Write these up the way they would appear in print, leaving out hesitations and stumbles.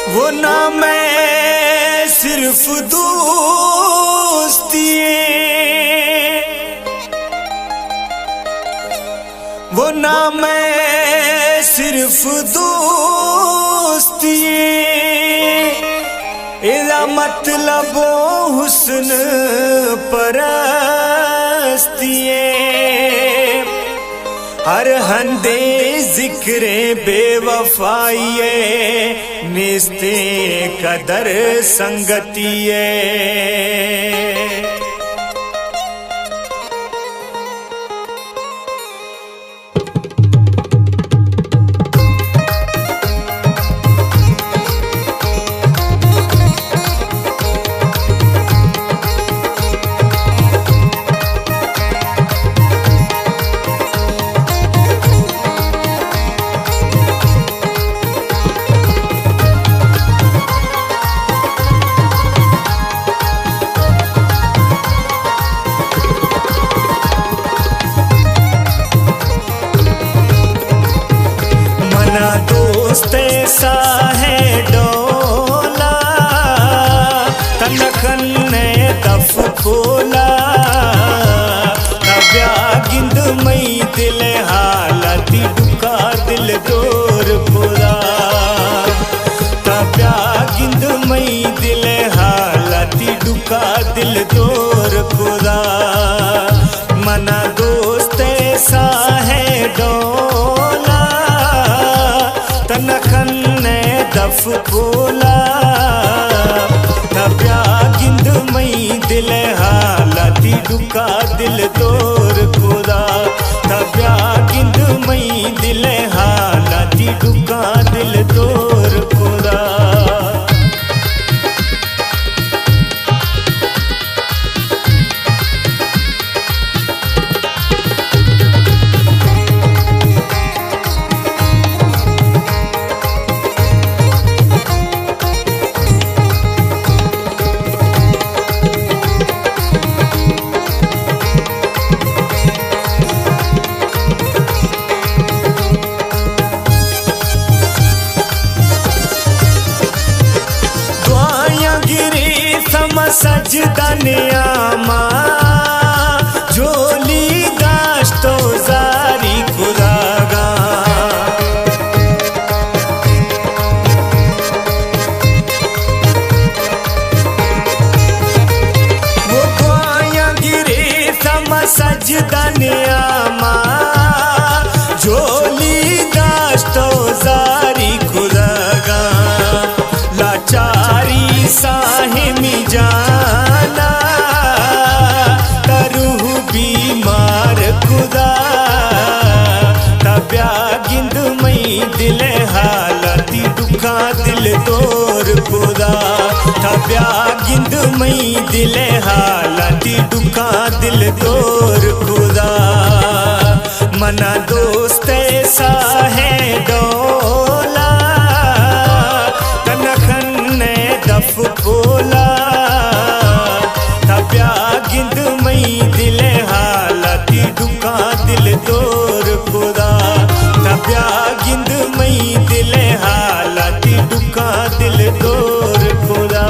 वो ना मैं सिर्फ दोस्ती, वो ना मैं सिर्फ दोस्ती, एदा मतलब हुस्न परस्ती, हर हंदे जिक्रे बेवफाइए निस्ते कदर संगतिए। दोस्त ऐसा है डोला तनखन ने दफ खोला, नव्या गिंद मई दिल हालती दुका दिल दूर खुदा, नव्या गिंद मई दिल हालती दुका दिल दूर खुदा। मना दोस्त ऐसा है डोला तनखन ने दफ खोला, नव्या गिंद मई दिल हालती दुका दिल दूर खुदा, नव्या गिंद मई दिल हालती दुका दिल दूर खुदा। सजदा नियामा झोली दाश्तो जारी खुदागा, वो दुआया गिरे सम सजदा नियामा झोली दाश्तो जारी खुदागा, लाचारी साहिमी जाना तरूह बीमार खुदा, तब्या गिंद मई दिल हालती दुखा दिल दूर खुदा, तब्या गिंद मई दिल हालती दुखा दिल दूर खुदा। मना दोस्त ऐसा है डोला तनखन ने दफ खोला, तब्या गिंद मई दिल हालती दुका दिल दूर खुदा, तब्या गिंद मई दिल हालती दुका दिल दूर खुदा।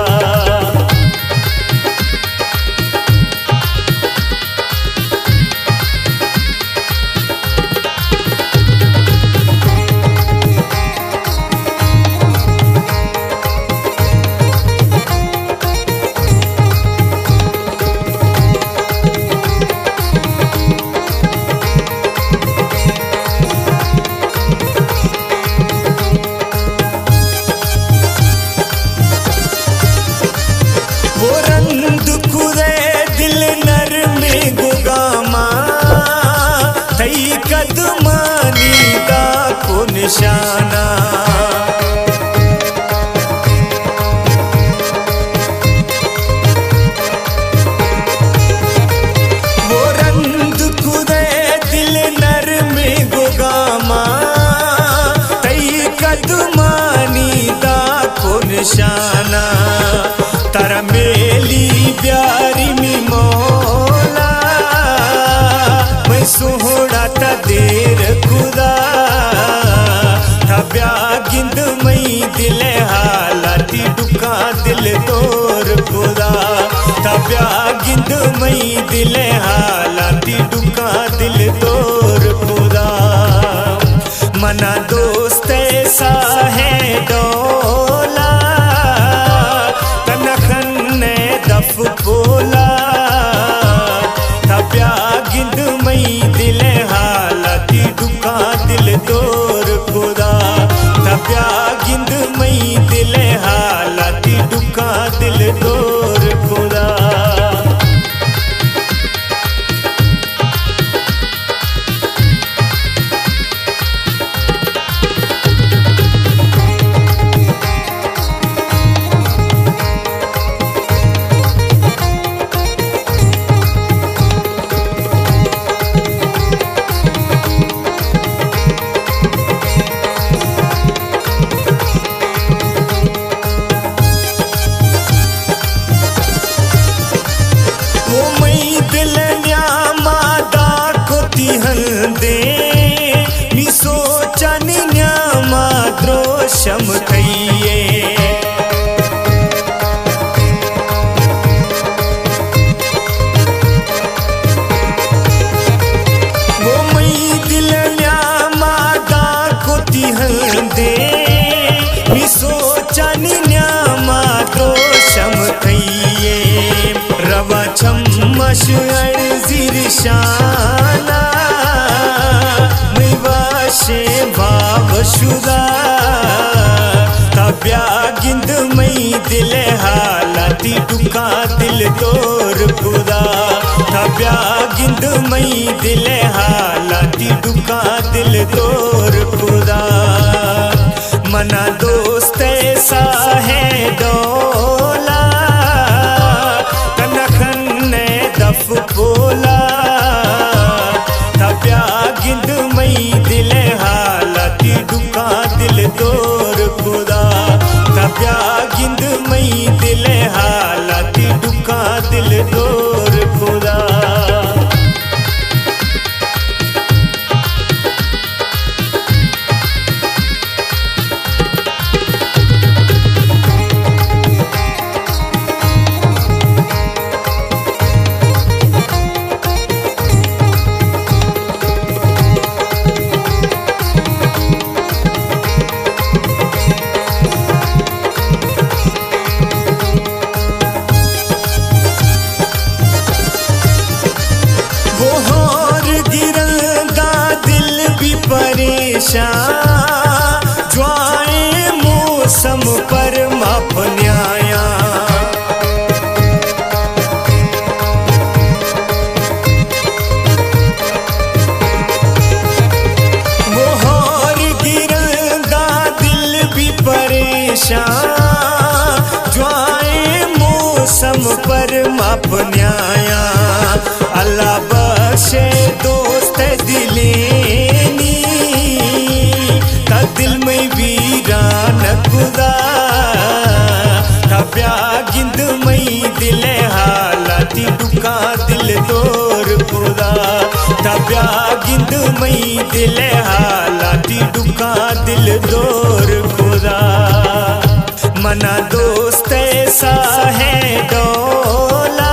निशाना। वो रंग खुदे दिल नर में गोगामा तई कदमानी दा को निशाना। तारा मेली प्यारी मी मौला मैं सोहड़ा ता देर खुदा था ब्यागिंद मई दिल हालाती दुखा दिल तोर खुदा था ब्यागिंद मई दिल हालाती दुखा दिल तोर खुदा। मना दोस्त ऐसा है डोला दफ बोला था ब्यागिंद मई दिल हालाती दुखा दिल तोर खुदा था ब्यागिंद मई दिल हालाती दुखा दिल तोर खुदा। शम कहिए वो मई दिल ल्या मादा को तिहल दे मी सोचा न्या माद्रो शम कहिए रवा छम्मश जिरशाना मैं वाशे भाव शुदा ब्यागिंद मई दिल हालाती दुखा दिल तोर खुदा था ब्यागिंद मई दिल हालाती दुखा दिल तोर खुदा। मना दोस्त ऐसा है डोला कनखन ने दफ बोला था ब्यागिंद मई दिल हालाती दुखा दिल तोर खुदा ब्यागिंद मई दिल हालाती दुखा दिल तोर खुदा। ज्वाए मौसम पर माप न्याया वो होर गिरदा दिल भी परेशान ज्वाए मौसम पर माप न्याया। अल्लाह बख्शे दोस्त दिलेनी दिल में वीरान खुदा था ब्यागिंद मई दिल हालाती दुखा दिल तोर खुदा था ब्यागिंद मई दिल हालाती दुखा दिल तोर खुदा। मना दोस्त ऐसा है डोला